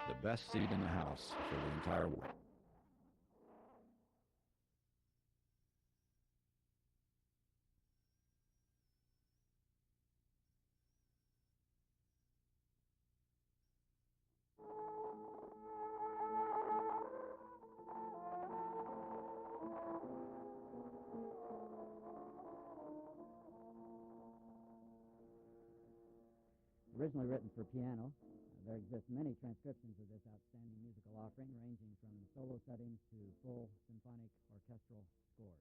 the best seat in the house for the entire world. Originally written for piano, there exist many transcriptions of this outstanding musical offering, ranging from solo settings to full symphonic orchestral scores.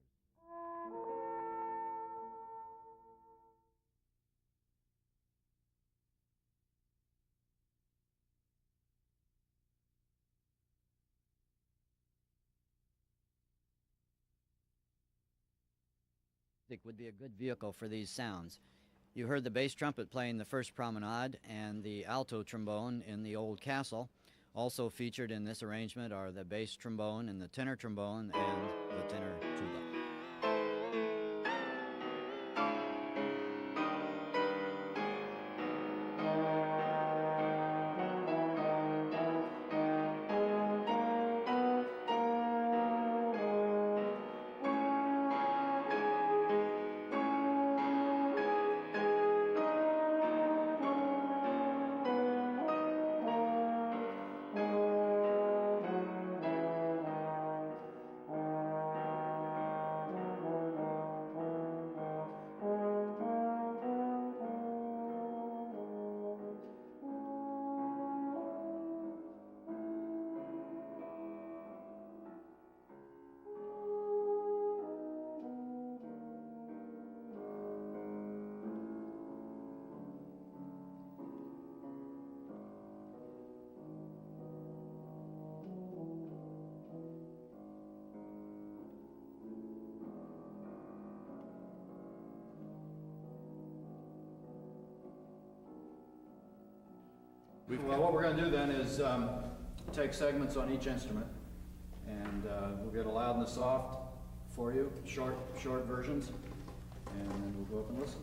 Music would be a good vehicle for these sounds. You heard the bass trumpet playing the first promenade and the alto trombone in the old castle. Also featured in this arrangement are the bass trombone and the tenor trombone and the tenor tuba. Well, what we're going to do then is take segments on each instrument, and we'll get a loud and a soft for you, short versions, and then we'll go up and listen.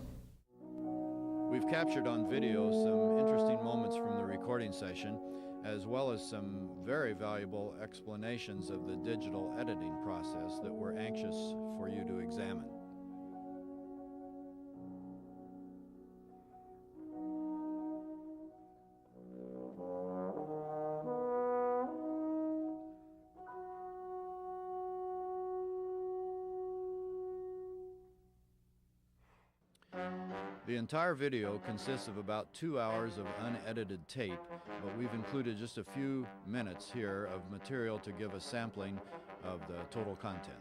We've captured on video some interesting moments from the recording session, as well as some very valuable explanations of the digital editing process that we're anxious for you to examine. The entire video consists of about 2 hours of unedited tape, but we've included just a few minutes here of material to give a sampling of the total content.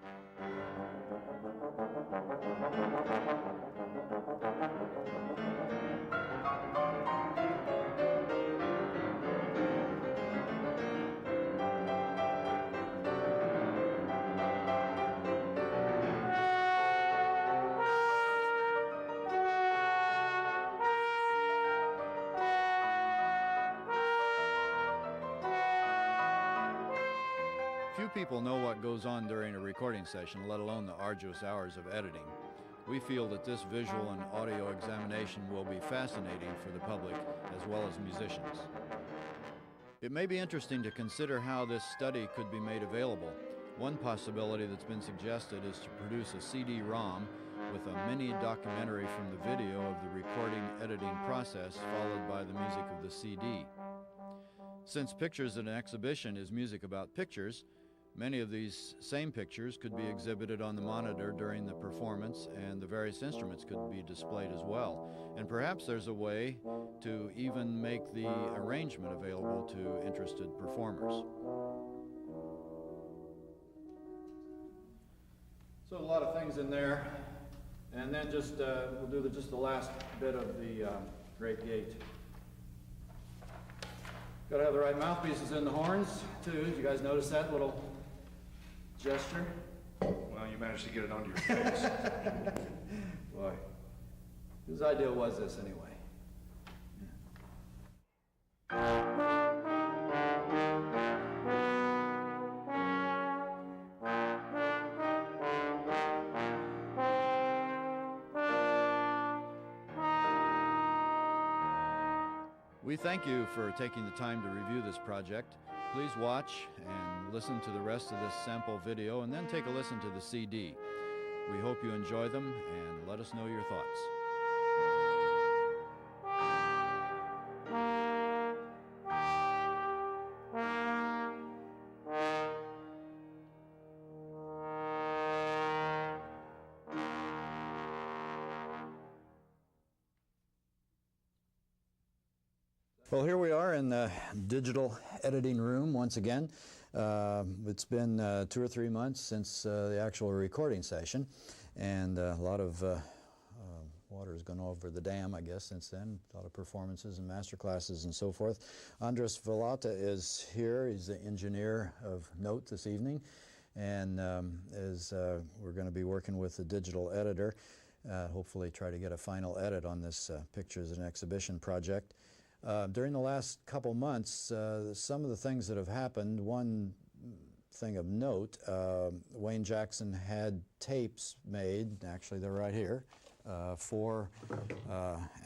Few people know what goes on during a recording session, let alone the arduous hours of editing. We feel that this visual and audio examination will be fascinating for the public as well as musicians. It may be interesting to consider how this study could be made available. One possibility that's been suggested is to produce a CD-ROM with a mini documentary from the video of the recording editing process, followed by the music of the CD. Since Pictures at an Exhibition is music about pictures, many of these same pictures could be exhibited on the monitor during the performance, and the various instruments could be displayed as well. And perhaps there's a way to even make the arrangement available to interested performers. So a lot of things in there, and then just we'll do just the last bit of the Great Gate. Got to have the right mouthpieces in the horns too. Did you guys notice that little gesture? Well, you managed to get it onto your face. Boy, whose idea was this anyway? We thank you for taking the time to review this project. Please watch and listen to the rest of this sample video and then take a listen to the CD. We hope you enjoy them and let us know your thoughts. Well, here we are in the digital editing room once again. It's been 2 or 3 months since the actual recording session, and a lot of water has gone over the dam, I guess, since then. A lot of performances and master classes and so forth. Andres Velata is here. He's the engineer of note this evening, and we're going to be working with the digital editor, hopefully try to get a final edit on this pictures and exhibition project. During the last couple months, some of the things that have happened, one thing of note, Wayne Jackson had tapes made, actually they're right here, 4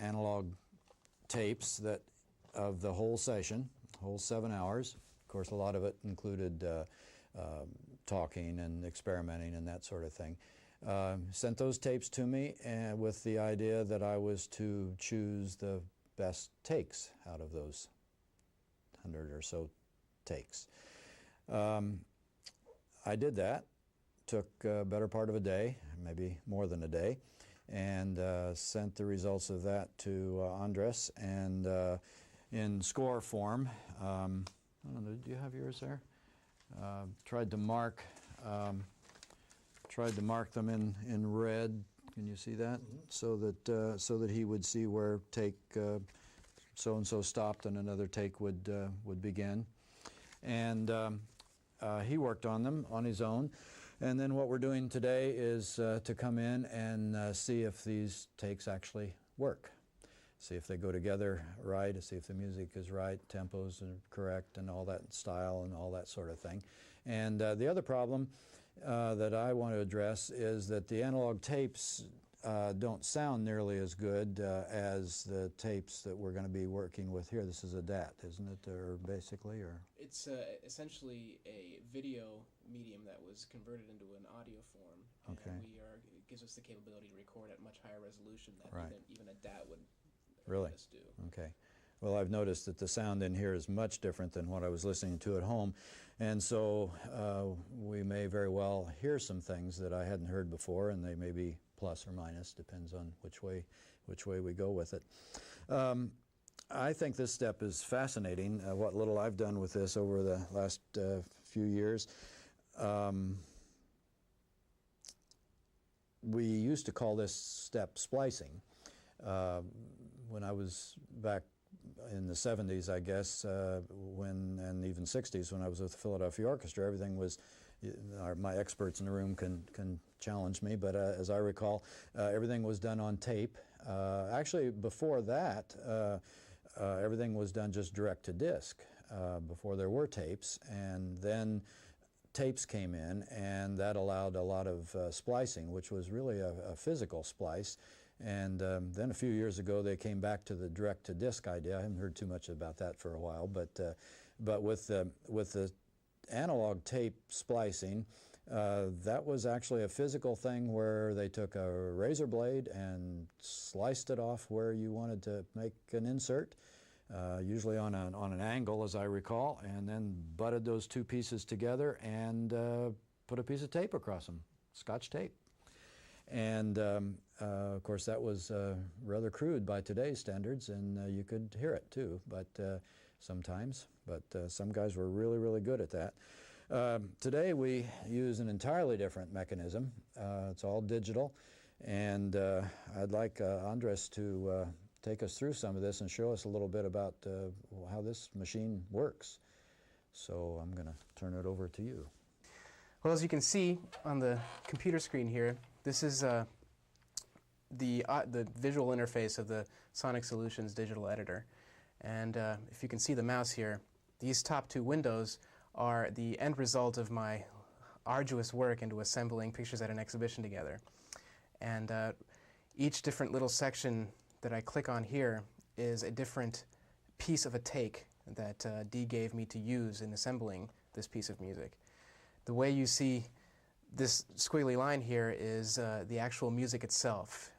analog tapes that of the whole session, whole 7 hours. Of course, a lot of it included talking and experimenting and that sort of thing. Sent those tapes to me and with the idea that I was to choose the best takes out of those 100 or so takes. I did that, took a better part of a day, maybe more than a day, and sent the results of that to Andres, and in score form, I don't know, do you have yours there? Tried to mark them in red. Can you see that? Mm-hmm. So that he would see where take so and so stopped and another take would begin, and he worked on them on his own. And then what we're doing today is to come in and see if these takes actually work, see if they go together right, see if the music is right, tempos are correct, and all that style and all that sort of thing. And the other problem that I want to address is that the analog tapes don't sound nearly as good as the tapes that we're going to be working with here. This is a DAT, isn't it, or basically, or? It's essentially a video medium that was converted into an audio form. Okay. And it gives us the capability to record at much higher resolution than Right. even a DAT would Really? let us do. Okay. Well, I've noticed that the sound in here is much different than what I was listening to at home, and so we may very well hear some things that I hadn't heard before, and they may be plus or minus, depends on which way we go with it. I think this step is fascinating, what little I've done with this over the last few years. We used to call this step splicing. When I was back in the 70s, I guess, and even 60s, when I was with the Philadelphia Orchestra, everything was, my experts in the room can challenge me, but as I recall, everything was done on tape. Actually, before that, everything was done just direct to disc, before there were tapes, and then tapes came in, and that allowed a lot of splicing, which was really a physical splice. And then a few years ago, they came back to the direct-to-disc idea. I haven't heard too much about that for a while, but with the analog tape splicing, that was actually a physical thing where they took a razor blade and sliced it off where you wanted to make an insert, usually on an angle, as I recall, and then butted those two pieces together and put a piece of tape across them, Scotch tape. And of course, that was rather crude by today's standards, and you could hear it too, but sometimes. But some guys were really, really good at that. Today we use an entirely different mechanism. It's all digital, and I'd like Andres to take us through some of this and show us a little bit about how this machine works. So I'm going to turn it over to you. Well, as you can see on the computer screen here, this is the visual interface of the Sonic Solutions digital editor. And if you can see the mouse here, these top two windows are the end result of my arduous work into assembling pictures at an exhibition together. And each different little section that I click on here is a different piece of a take that Dee gave me to use in assembling this piece of music. The way you see this squiggly line here is the actual music itself.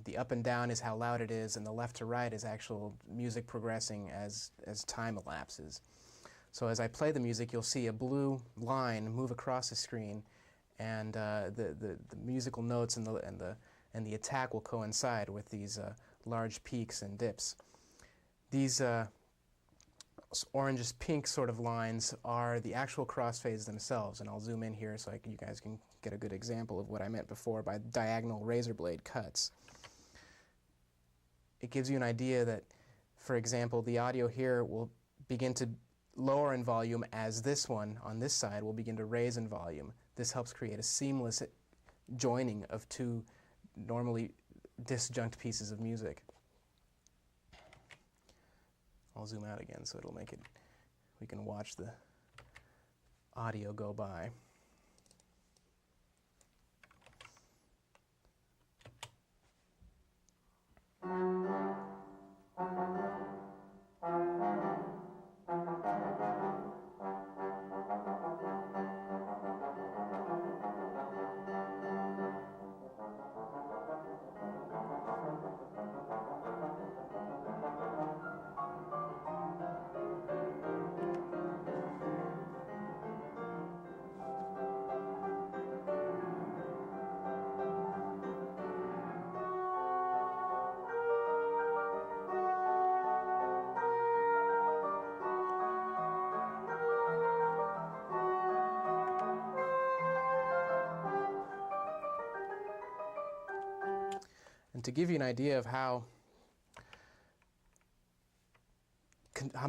The up and down is how loud it is, and the left to right is actual music progressing as time elapses. So as I play the music, you'll see a blue line move across the screen, and the musical notes and the attack will coincide with these large peaks and dips. These orangish pink sort of lines are the actual crossfades themselves, and I'll zoom in here so you guys can get a good example of what I meant before by diagonal razor blade cuts. It gives you an idea that, for example, the audio here will begin to lower in volume as this one on this side will begin to raise in volume. This helps create a seamless joining of two normally disjunct pieces of music. I'll zoom out again so it'll make it, we can watch the audio go by. And to give you an idea of how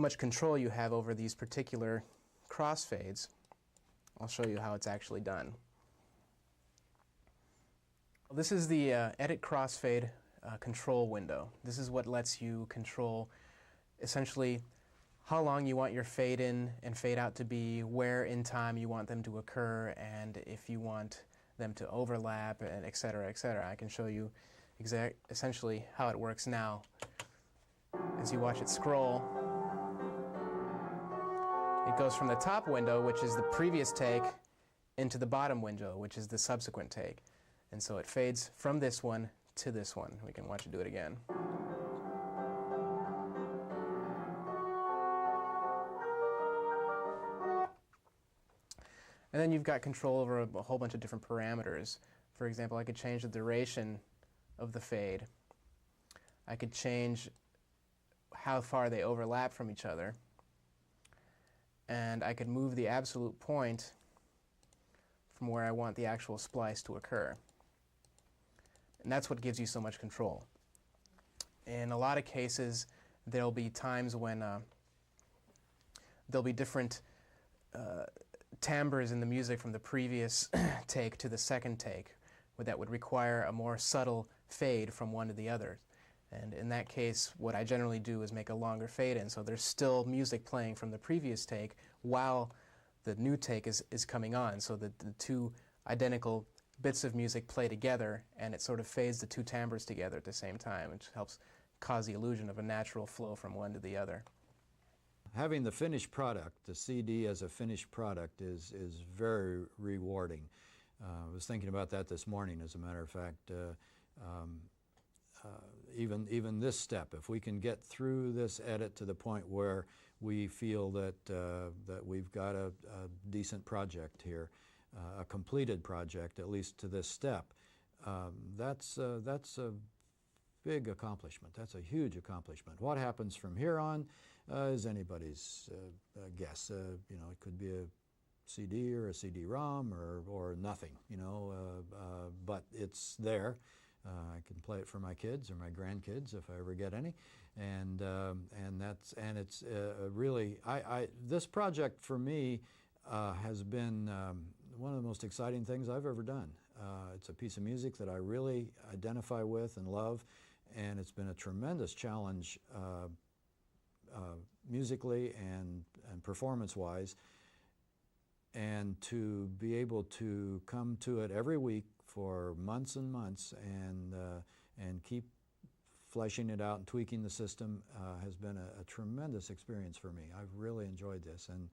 much control you have over these particular crossfades, I'll show you how it's actually done. This is the Edit Crossfade control window. This is what lets you control essentially how long you want your fade in and fade out to be, where in time you want them to occur, and if you want them to overlap, and et cetera, et cetera. I can show you essentially how it works now. As you watch it scroll, it goes from the top window, which is the previous take, into the bottom window, which is the subsequent take. And so it fades from this one to this one. We can watch it do it again. And then you've got control over a whole bunch of different parameters. For example, I could change the duration of the fade. I could change how far they overlap from each other. And I could move the absolute point from where I want the actual splice to occur. And that's what gives you so much control. In a lot of cases, there'll be times when there'll be different timbres in the music from the previous take to the second take that would require a more subtle fade from one to the other. And in that case, what I generally do is make a longer fade in, so there's still music playing from the previous take while the new take is coming on, so that the two identical bits of music play together, and it sort of fades the two timbres together at the same time, which helps cause the illusion of a natural flow from one to the other. Having the finished product, the CD as a finished product, is very rewarding. I was thinking about that this morning, as a matter of fact. Even this step, if we can get through this edit to the point where we feel that we've got a decent project here, a completed project, at least to this step, that's a big accomplishment. That's a huge accomplishment. What happens from here on is anybody's guess. You know, it could be a CD or a CD-ROM or nothing. You know, but it's there. I can play it for my kids or my grandkids if I ever get any, and it's really this project for me has been one of the most exciting things I've ever done. It's a piece of music that I really identify with and love, and it's been a tremendous challenge musically and performance-wise, and to be able to come to it every week for months and months and keep fleshing it out and tweaking the system has been a tremendous experience for me. I've really enjoyed this, and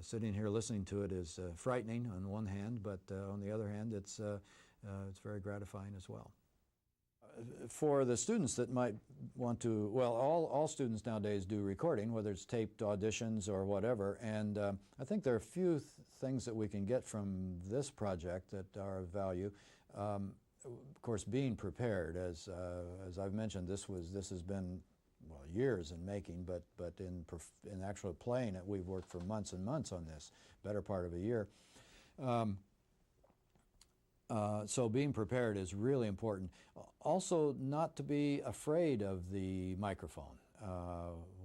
sitting here listening to it is frightening on one hand, but on the other hand, it's very gratifying as well. For the students that might want to, well, all students nowadays do recording, whether it's taped auditions or whatever, and I think there are a few things that we can get from this project that are of value. Of course, being prepared, as I've mentioned, this has been, well, years in making, but in actual playing it, we've worked for months and months on this, better part of a year. So being prepared is really important. Also, not to be afraid of the microphone.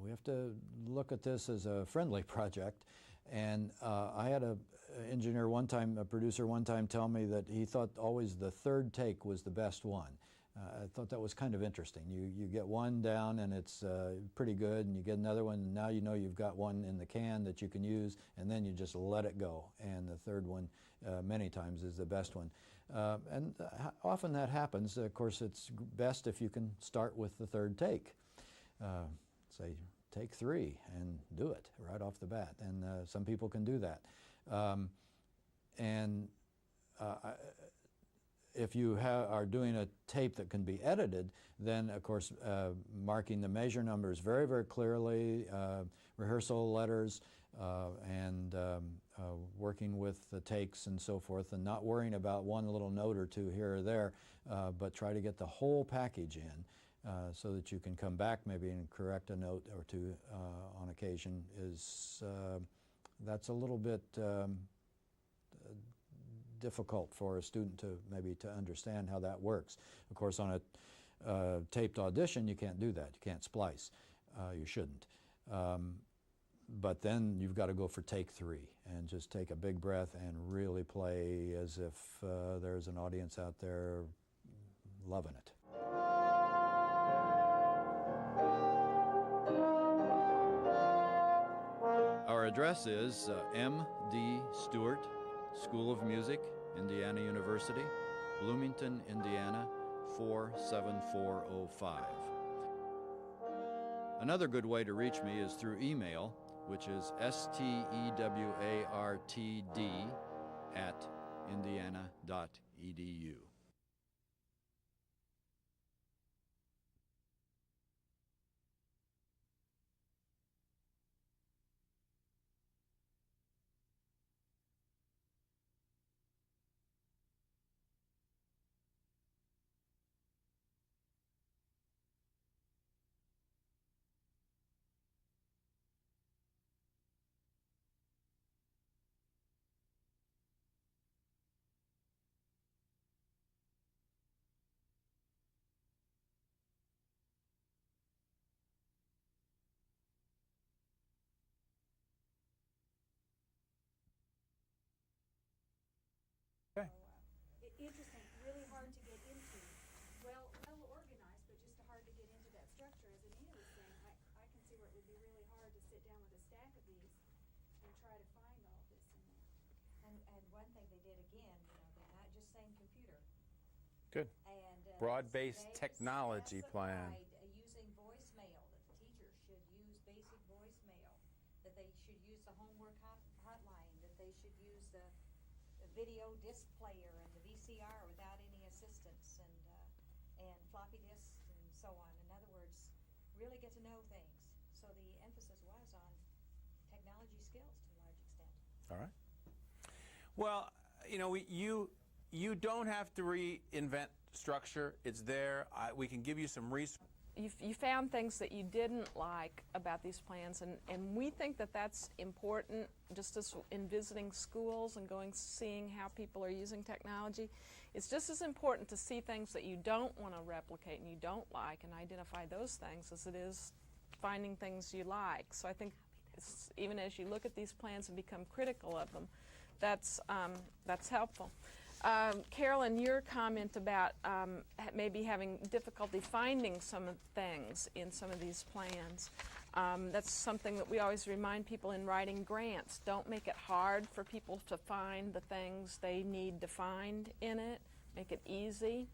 We have to look at this as a friendly project. And I had an engineer one time, a producer one time, tell me that he thought always the third take was the best one. I thought that was kind of interesting. You get one down and it's pretty good, and you get another one, and now you know you've got one in the can that you can use, and then you just let it go. And the third one, many times, is the best one. And often that happens. Of course, it's best if you can start with the third take. Say, take 3 and do it right off the bat. And some people can do that. If you are doing a tape that can be edited, then of course marking the measure numbers very, very clearly, rehearsal letters, and working with the takes and so forth, and not worrying about one little note or two here or there, but try to get the whole package in so that you can come back maybe and correct a note or two on occasion. That's a little bit difficult for a student to maybe to understand how that works. Of course, on a taped audition, you can't do that. You can't splice. You shouldn't. But then you've got to go for take 3 and just take a big breath and really play as if there's an audience out there loving it. Our address is M.D. Stewart, School of Music, Indiana University, Bloomington, Indiana, 47405. Another good way to reach me is through email, which is stewart@indiana.edu. Interesting, really hard to get into. Well organized, but just hard to get into that structure. As Anita was saying, I can see where it would be really hard to sit down with a stack of these and try to find all this in there. And one thing they did again, they're not just saying computer. Good. And Broad-based they technology plan. Using voicemail, that the teachers should use basic voicemail, that they should use the homework hotline, that they should use the video disc player and the VCR without any assistance, and floppy disks and so on. In other words, really get to know things. So the emphasis was on technology skills to a large extent. All right. Well, you don't have to reinvent structure. It's there. We can give you some resources. You found things that you didn't like about these plans, and we think that that's important, just as in visiting schools and seeing how people are using technology. It's just as important to see things that you don't want to replicate and you don't like and identify those things as it is finding things you like. So I think even as you look at these plans and become critical of them, that's helpful. Carolyn, your comment about maybe having difficulty finding some things in some of these plans, that's something that we always remind people in writing grants. Don't make it hard for people to find the things they need to find in it. Make it easy.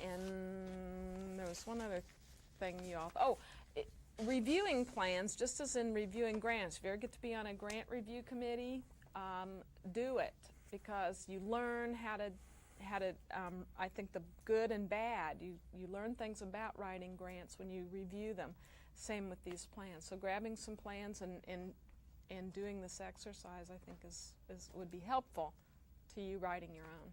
And there was one other thing you all, reviewing plans, just as in reviewing grants. If you ever get to be on a grant review committee, do it, because you learn how to I think the good and bad. You learn things about writing grants when you review them. Same with these plans. So grabbing some plans and doing this exercise, I think, would be helpful to you writing your own.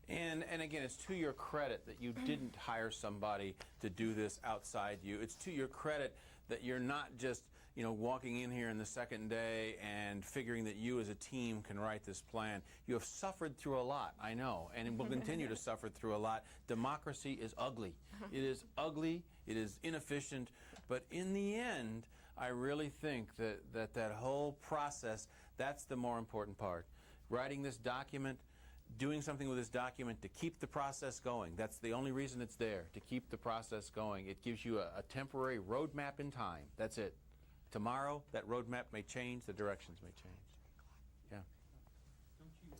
And again, it's to your credit that you didn't hire somebody to do this outside you. It's to your credit that you're not just, walking in here in the second day and figuring that you as a team can write this plan. You have suffered through a lot, I know, and will continue to suffer through a lot. Democracy is ugly. It is ugly, it is inefficient, but in the end, I really think that whole process, that's the more important part. Writing this document, doing something with this document to keep the process going. That's the only reason it's there, to keep the process going. It gives you a temporary roadmap in time. That's it. Tomorrow, that roadmap may change, the directions may change. Yeah. Don't you, you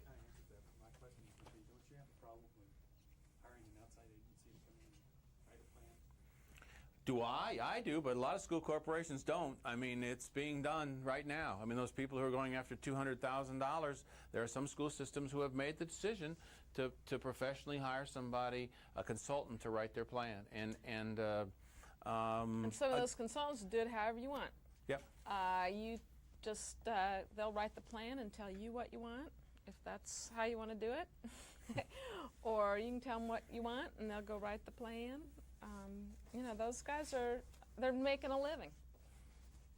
kind of answered that, my question is, don't you have a problem with hiring an outside agency to come in and write a plan? Do I? I do, but a lot of school corporations don't. I mean, it's being done right now. I mean, those people who are going after $200,000, there are some school systems who have made the decision to professionally hire somebody, a consultant, to write their plan. And some of those consultants do it however you want. Yep. You just, they'll write the plan and tell you what you want, if that's how you want to do it. Or you can tell them what you want and they'll go write the plan. Those guys they're making a living.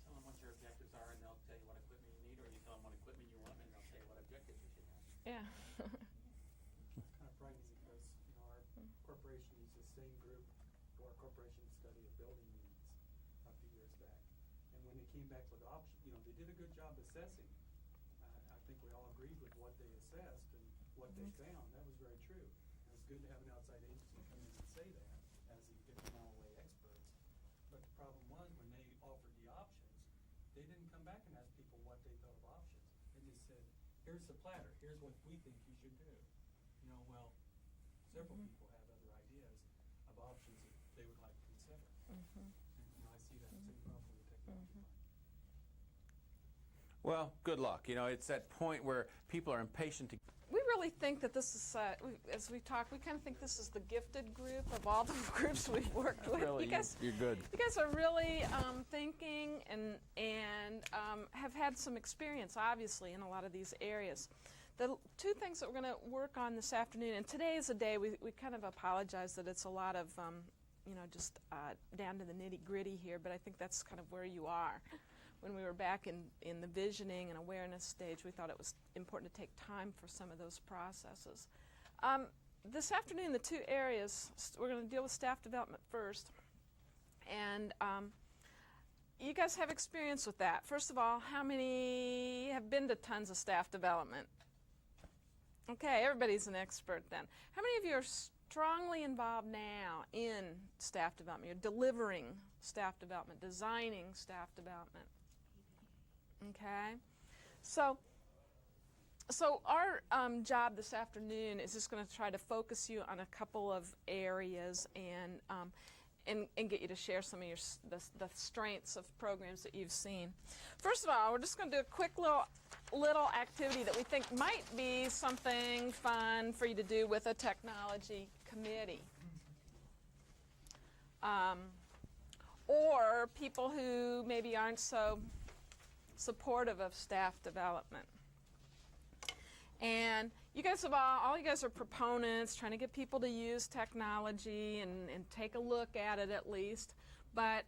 Tell them what your objectives are and they'll tell you what equipment you need, or you tell them what equipment you want and they'll tell you what objectives you should have. Yeah. It's kind of frightening because, our corporation used the same group for our corporation study of building needs a few years back. And when they came back with options, they did a good job assessing. I think we all agreed with what they assessed and what they found. That was very true. And it's good to have an outside agency come in and say that as the Illinois experts. But the problem was when they offered the options, they didn't come back and ask people what they thought of options. They just said, here's the platter, here's what we think you should do. Several people have other ideas of options that they would like to consider. And I see that same problem with the technology plan. Well, good luck. It's that point where people are impatient to. We really think that this is, as we talk, we kind of think this is the gifted group of all the groups we've worked with. Really, you're good. You guys are really thinking and have had some experience, obviously, in a lot of these areas. The two things that we're going to work on this afternoon, and today is a day we kind of apologize that it's a lot of, just down to the nitty-gritty here, but I think that's kind of where you are. When we were back in the visioning and awareness stage, we thought it was important to take time for some of those processes. This afternoon, the two areas, we're going to deal with staff development first. And you guys have experience with that. First of all, how many have been to tons of staff development? Okay, everybody's an expert then. How many of you are strongly involved now in staff development? You're delivering staff development, designing staff development. Okay, so our job this afternoon is just going to try to focus you on a couple of areas and get you to share some of the strengths of programs that you've seen. First of all, we're just going to do a quick little activity that we think might be something fun for you to do with a technology committee. Or people who maybe aren't so supportive of staff development. And you guys have all you guys are proponents, trying to get people to use technology and take a look at it at least. But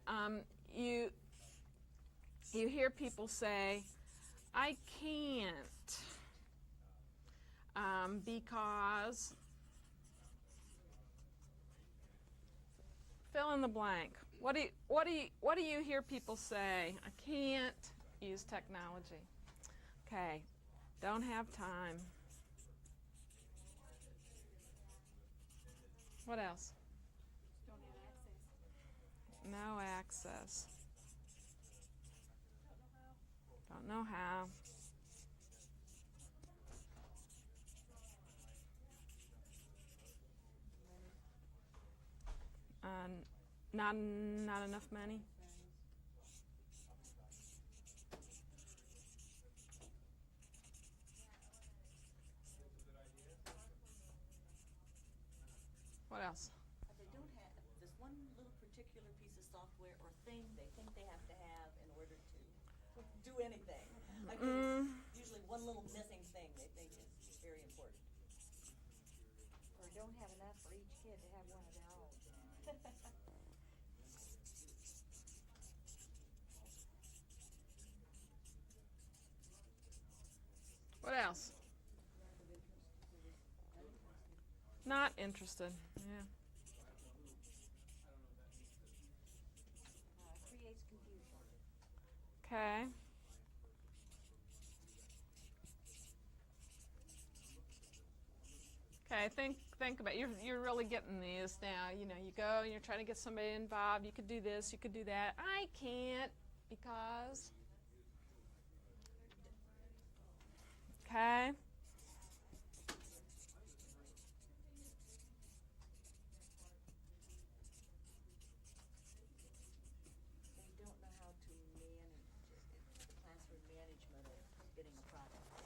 you hear people say, I can't because fill in the blank. What do you hear people say? I can't use technology. Okay, don't have time. What else? Don't have access. No access. Don't know how. Not enough money. What else? They don't have this one little particular piece of software or thing they think they have to have in order to do anything. I mean, it's usually one little missing thing they think is very important. Or don't have enough for each kid to have one of their own. What else? Not interested. Yeah. Creates confusion. Okay. Okay, think about it. You're really getting these now. You know, you go and you're trying to get somebody involved. You could do this, you could do that. I can't because. Okay. They don't know how to manage the classroom management of getting a product.